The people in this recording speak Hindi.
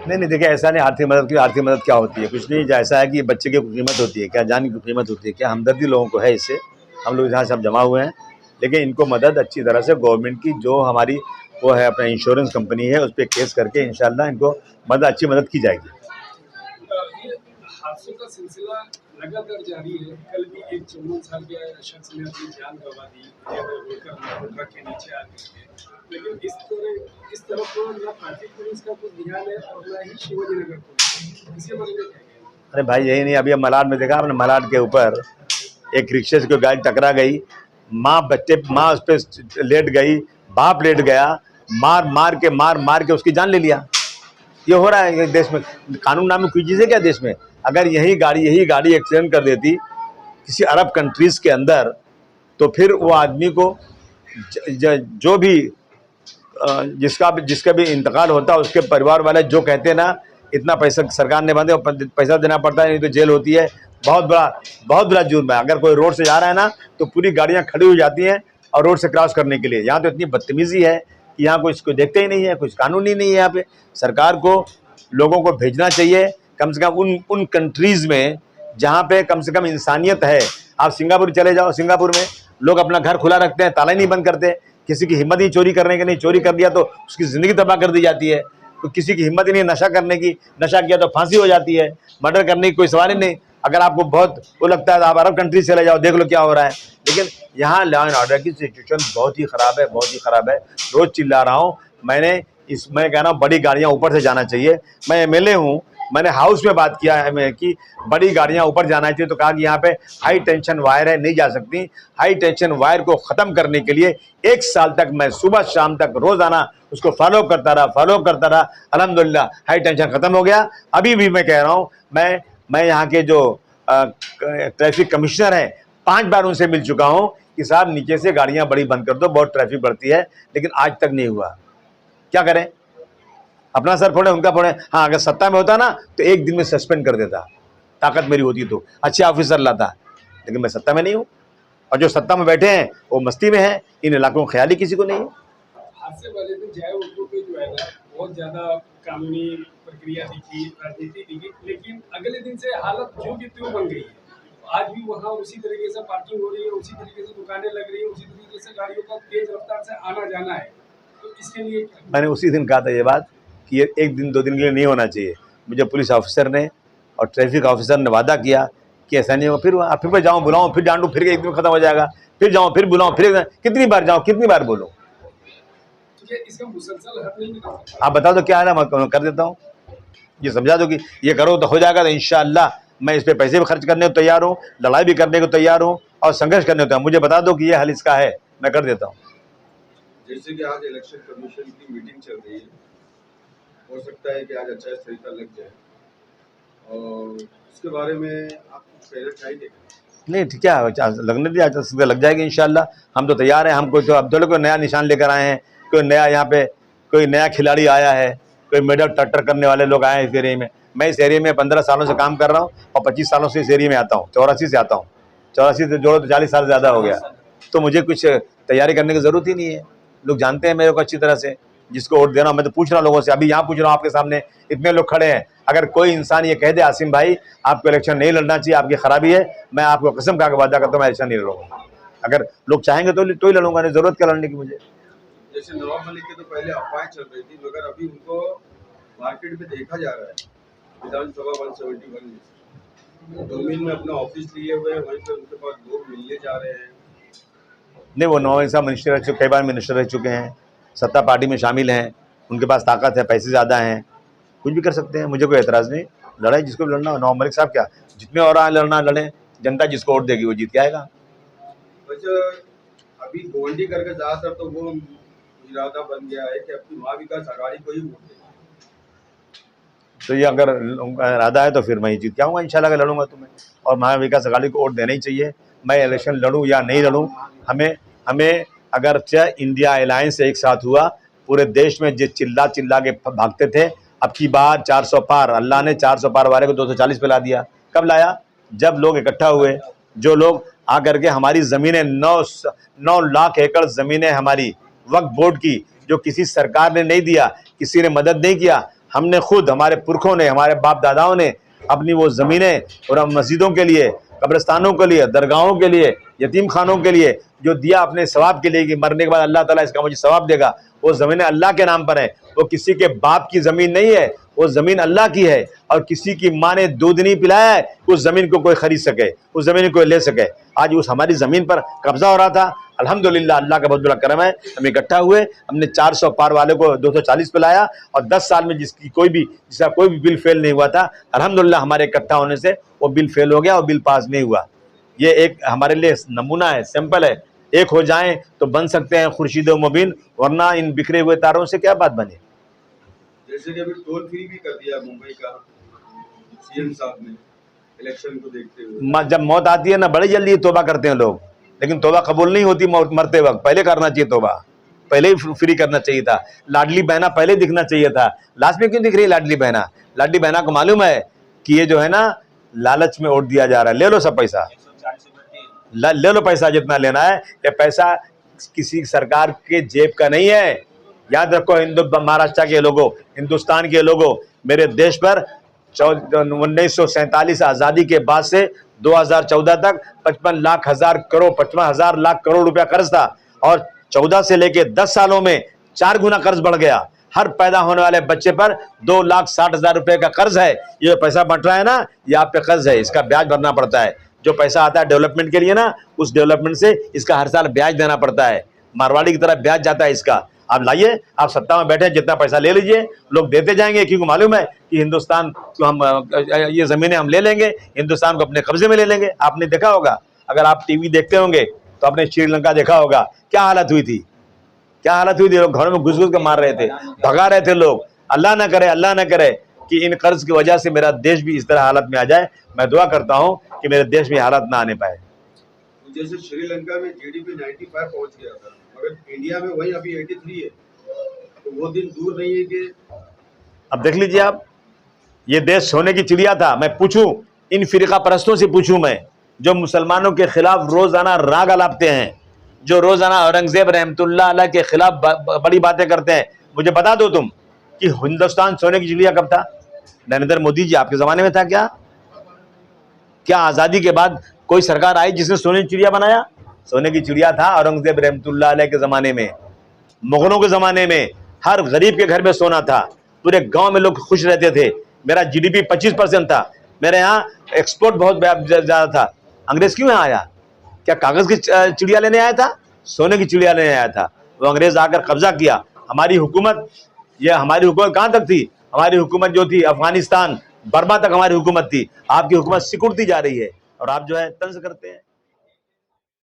नहीं नहीं, देखिए ऐसा नहीं, आर्थिक मदद क्या होती है, कुछ नहीं। ऐसा है कि बच्चे की कीमत होती है क्या, जान की कीमत होती है क्या, हमदर्दी लोगों को है इससे। हम लोग यहाँ सब जमा हुए हैं, लेकिन इनको मदद अच्छी तरह से गवर्नमेंट की जो हमारी वो है अपना इंश्योरेंस कंपनी है, उस पर केस करके इंशाल्लाह इनको अच्छी मदद की जाएगी। ये हादसों का सिलसिला लगातार जारी है। कल भी एक 54 साल के शख्स ने अपनी जान गंवा दी ट्रक के नीचे आ गए। लेकिन इस तरफ तो ना ट्रैफिक पुलिस का कुछ ध्यान है और ना ही शिवाजी नगर पुलिस, इसके बारे में क्या है? अरे भाई यही नहीं, अभी मलाड में देखा आपने, मलाड के ऊपर एक रिक्शे से कोई गाड़ी टकरा गई, माँ उस पर लेट गई, बाप लेट गया, मार के उसकी जान ले लिया। ये हो रहा है देश में। कानून नाम कोई चीज़ है क्या देश में? अगर यही गाड़ी एक्सीडेंट कर देती किसी अरब कंट्रीज़ के अंदर, तो फिर वो आदमी को जो भी जिसका भी इंतकाल होता है, उसके परिवार वाले जो कहते हैं ना, इतना पैसा सरकार ने बांधे, पैसा देना पड़ता है, नहीं तो जेल होती है। बहुत बड़ा जुर्म है। अगर कोई रोड से जा रहा है ना, तो पूरी गाड़ियाँ खड़ी हो जाती हैं और रोड से क्रॉस करने के लिए। यहाँ तो इतनी बदतमीजी है कि यहाँ कोई देखते ही नहीं है, कुछ कानून ही नहीं है यहाँ पे। सरकार को लोगों को भेजना चाहिए कम से कम उन कंट्रीज़ में जहाँ पे कम से कम इंसानियत है। आप सिंगापुर चले जाओ, सिंगापुर में लोग अपना घर खुला रखते हैं, ताला ही नहीं बंद करते। किसी की हिम्मत ही चोरी करने की नहीं, चोरी कर दिया तो उसकी ज़िंदगी तबाह कर दी जाती है। तो किसी की हिम्मत ही नहीं नशा करने की, नशा किया तो फांसी हो जाती है। मर्डर करने की कोई सवाल ही नहीं। अगर आपको बहुत वो लगता है तो आप अरब कंट्री चले जाओ, देख लो क्या हो रहा है। लेकिन यहाँ लॉ एंड ऑर्डर की सिचुएशन बहुत ही ख़राब है, बहुत ही ख़राब है। रोज़ चिल्ला रहा हूँ मैं कह रहा हूँ बड़ी गाड़ियाँ ऊपर से जाना चाहिए। मैं MLA हूँ, मैंने हाउस में बात किया है कि बड़ी गाड़ियाँ ऊपर जाना चाहिए, तो कहा कि यहाँ पे हाई टेंशन वायर है, नहीं जा सकती। हाई टेंशन वायर को ख़त्म करने के लिए 1 साल तक मैं सुबह शाम तक रोज़ाना उसको फॉलो करता रहा। अल्हम्दुलिल्लाह हाई टेंशन ख़त्म हो गया। अभी भी मैं कह रहा हूँ, मैं यहाँ के जो ट्रैफिक कमिश्नर हैं, 5 बार उनसे मिल चुका हूँ कि साहब नीचे से गाड़ियाँ बड़ी बंद कर दो, बहुत ट्रैफिक बढ़ती है, लेकिन आज तक नहीं हुआ। क्या करें? अपना सर फोड़े, उनका फोड़े। हाँ, अगर सत्ता में होता ना तो 1 दिन में सस्पेंड कर देता, ताकत मेरी होती तो अच्छे ऑफिसर लाता। लेकिन मैं सत्ता में नहीं हूँ, और जो सत्ता में बैठे हैं वो मस्ती में हैं। इन इलाकों में ख्याल ही किसी को नहीं है। हादसे वाले दिन जय उनको पे जो है ना बहुत ज्यादा कानूनी प्रक्रिया दिखी, राजनीति दिखी, लेकिन अगले दिन से हालत जो की त्यों बन गई है। आज भी वहाँ उसी तरीके से पार्किंग हो रही है, उसी तरीके से दुकानें लग रही है, उसी तरीके से गाड़ियों का तेज रफ्तार से आना जाना है। तो इसके लिए मैंने उसी दिन कहा था ये बात कि ये 1 दिन 2 दिन के लिए नहीं होना चाहिए। मुझे पुलिस ऑफिसर ने और ट्रैफिक ऑफिसर ने वादा किया कि ऐसा नहीं होगा। फिर मैं जाऊँ, बुलाऊँ, फिर डांटूँ, फिर 1 दिन खत्म हो जाएगा। फिर जाऊँ, फिर बुलाऊँ, फिर कितनी बार जाऊँ, कितनी बार बोलूँ? इसका मुसलसल हल नहीं निकल सकता। आप बता दो क्या है ना, मैं कर देता हूँ। ये समझा दो कि ये करो तो हो जाएगा, तो इंशाअल्लाह मैं इस पे पैसे भी खर्च करने को तैयार हूँ, लड़ाई भी करने को तैयार हूँ और संघर्ष करने को तैयार। मुझे बता दो कि ये हल इसका है, मैं कर देता हूँ। जैसे कि आज इलेक्शन कमीशन की मीटिंग चल रही है, हो सकता है कि आज अच्छा तरीका लग जाए, और उसके बारे में आप पहले ट्राई देखें। नहीं ठीक है, लगने दिया लग जाएगी इंशाल्लाह। हम तो तैयार हैं। हम कोई तो अब तो कोई नया निशान लेकर आए हैं, कोई नया यहाँ पे कोई नया खिलाड़ी आया है, कोई मेडल टट्टर करने वाले लोग आए हैं इस एरिया में। मैं इस एरिया में 15 सालों से काम कर रहा हूँ और 25 सालों से इस एरिया में आता हूँ। 84 से आता हूँ, 84 से जोड़ो तो 40 साल ज़्यादा हो गया। तो मुझे कुछ तैयारी करने की ज़रूरत ही नहीं है। लोग जानते हैं मेरे को अच्छी तरह से, जिसको वोट देना। मैं तो पूछ रहा हूँ लोगों से, अभी यहाँ पूछ रहा हूँ आपके सामने, इतने लोग खड़े हैं। अगर कोई इंसान ये कह दे आसिम भाई आपको इलेक्शन नहीं लड़ना चाहिए, आपकी खराबी है, मैं आपको कसम खा के वादा करता हूँ मैं इलेक्शन नहीं लड़ूंगा। अगर लोग चाहेंगे तो ही लड़ूंगा, नहीं ज़रूरत क्या लड़ने की मुझे। जैसे नवाब मलिक के तो पहले अफवाहें चल रही थी, मगर अभी उनको मार्केट में देखा जा रहा है। विधानसभा 171 जमीन में अपना ऑफिस लिए हुए हैं, वहीं पे उनके पास लोग मिलने जा रहे हैं। नहीं, वो नवाब साहब मिनिस्टर रह चुके, कई बार मिनिस्टर रह चुके हैं, सत्ता पार्टी में शामिल हैं, उनके पास ताकत है, पैसे ज़्यादा हैं, कुछ भी कर सकते हैं। मुझे कोई एतराज़ नहीं, लड़ाई जिसको भी लड़ना हो। नवाब मलिक साहब क्या, जितने और आए लड़ना लड़ें, जनता जिसको वोट देगी वो जीत के आएगा। वैसे अभी गोवंडी करके ज़्यादातर तो वो इरादा बन गया है कि अपनी महाविकास आघाड़ी को ही वोट देगा। तो ये अगर इरादा है तो फिर मैं ही जीत के आऊँगा इंशाल्लाह। अगर लड़ूंगा तो मैं, और महाविकास आघाड़ी को वोट देना ही चाहिए। मैं इलेक्शन लड़ूँ या नहीं लड़ूँ, हमें अगर चाहे इंडिया अलायंस एक साथ हुआ, पूरे देश में जो चिल्ला के भागते थे, अब की बार 400 पार, अल्लाह ने 400 पार वाले को 240 पे ला दिया। कब लाया? जब लोग इकट्ठा हुए। जो लोग आकर के हमारी ज़मीनें 9 लाख एकड़ ज़मीनें हमारी वक्फ बोर्ड की, जो किसी सरकार ने नहीं दिया, किसी ने मदद नहीं किया, हमने खुद, हमारे पुरखों ने, हमारे बाप दादाओं ने अपनी वो ज़मीनें और मस्जिदों के लिए, कब्रिस्तानों के लिए, दरगाहों के लिए, यतीम खानों के लिए जो दिया अपने सवाब के लिए कि मरने के बाद अल्लाह ताला इसका मुझे सवाब देगा, वो ज़मीनें अल्लाह के नाम पर है। वो किसी के बाप की ज़मीन नहीं है, वो ज़मीन अल्लाह की है। और किसी की माँ ने दूध नहीं पिलाया है उस ज़मीन को कोई ख़रीद सके, उस ज़मीन को कोई ले सके। आज उस हमारी ज़मीन पर कब्ज़ा हो रहा था। अल्हम्दुलिल्लाह, अल्लाह का बहुत बड़ा करम है, हम इकट्ठा हुए, हमने 400 पार वाले को 240 पे लाया और 10 साल में जिसका कोई भी बिल फेल नहीं हुआ था, अल्हम्दुलिल्लाह हमारे इकट्ठा होने से वो बिल फेल हो गया और बिल पास नहीं हुआ। ये एक हमारे लिए नमूना है, सैंपल है। एक हो जाएं तो बन सकते हैं खुर्शीद मुबीन, वरना इन बिखरे हुए तारों से क्या बात बने। जैसे कि अभी टोल फ्री भी कर दिया मुंबई का सीएम साहब ने इलेक्शन को देखते हुए। जब मौत आती है ना, बड़ी जल्दी तौबा करते हैं लोग, लेकिन तौबा कबूल नहीं होती मरते वक्त। पहले करना चाहिए तौबा, पहले ही फ्री करना चाहिए था। लाडली बहना पहले दिखना चाहिए था, लास्ट में क्यों दिख रही है लाडली बहना? लाडली बहना को मालूम है कि ये जो है ना लालच में वोट दिया जा रहा है। ले लो सब पैसा, ले लो पैसा जितना लेना है। ये पैसा किसी सरकार के जेब का नहीं है। याद रखो महाराष्ट्र के लोगों, हिंदुस्तान के लोगों, मेरे देश पर 1947 आज़ादी के बाद से 2014 तक 55,000 लाख करोड़ रुपया कर्ज था और 14 से लेके 10 सालों में 4 गुना कर्ज बढ़ गया। हर पैदा होने वाले बच्चे पर 2,60,000 रुपए का कर्ज है। ये पैसा बंट रहा है ना, ये आप पे कर्ज है, इसका ब्याज भरना पड़ता है। जो पैसा आता है डेवलपमेंट के लिए ना, उस डेवलपमेंट से इसका हर साल ब्याज देना पड़ता है। मारवाड़ी की तरह ब्याज जाता है इसका। आप लाइए, आप सत्ता में बैठे हैं, जितना पैसा ले लीजिए, लोग देते जाएंगे, क्योंकि मालूम है कि हिंदुस्तान को हम ये ज़मीनें हम ले लेंगे, हिंदुस्तान को अपने कब्जे में ले लेंगे। आपने देखा होगा, अगर आप टीवी देखते होंगे तो आपने श्रीलंका देखा होगा, क्या हालत हुई थी, क्या हालत हुई थी। लोग घरों में घुस घुस के मार रहे थे, भगा रहे थे लोग। अल्लाह ना करे कि इन कर्ज की वजह से मेरा देश भी इस तरह हालत में आ जाए। मैं दुआ करता हूँ कि मेरे देश में हालत ना आने पाए। जैसे श्रीलंका में जीडीपी 95 पहुंच गया था, मगर इंडिया में वही अभी 83 है, तो वो दिन दूर नहीं है कि अब देख लीजिए आप, ये देश सोने की चिड़िया था। मैं पूछूं, इन फिरका परस्तों से पूछूं मैं, जो मुसलमानों के खिलाफ रोजाना राग अलापते हैं, जो रोजाना औरंगजेब रहमतुल्लाह अलैह के खिलाफ बड़ी बातें करते हैं, मुझे बता दो तुम कि हिंदुस्तान सोने की चिड़िया कब था? नरेंद्र मोदी जी आपके जमाने में था क्या? क्या आजादी के बाद कोई सरकार आई जिसने सोने की चिड़िया बनाया? सोने की चिड़िया था औरंगजेब रहमतुल्लाह अलैह के ज़माने में, मुगलों के ज़माने में। हर गरीब के घर में सोना था, पूरे गांव में लोग खुश रहते थे। मेरा जीडीपी 25% था, मेरे यहाँ एक्सपोर्ट बहुत ज़्यादा था। अंग्रेज क्यों यहाँ आया? क्या कागज़ की चिड़िया लेने आया था? सोने की चिड़िया लेने आया था। वो अंग्रेज़ आकर कब्जा किया। हमारी हुकूमत कहाँ तक थी? हमारी हुकूमत जो थी अफगानिस्तान, बर्मा तक हमारी हुकूमत थी। आपकी हुकूमत सिकुड़ती जा रही है और आप जो है तंज करते हैं।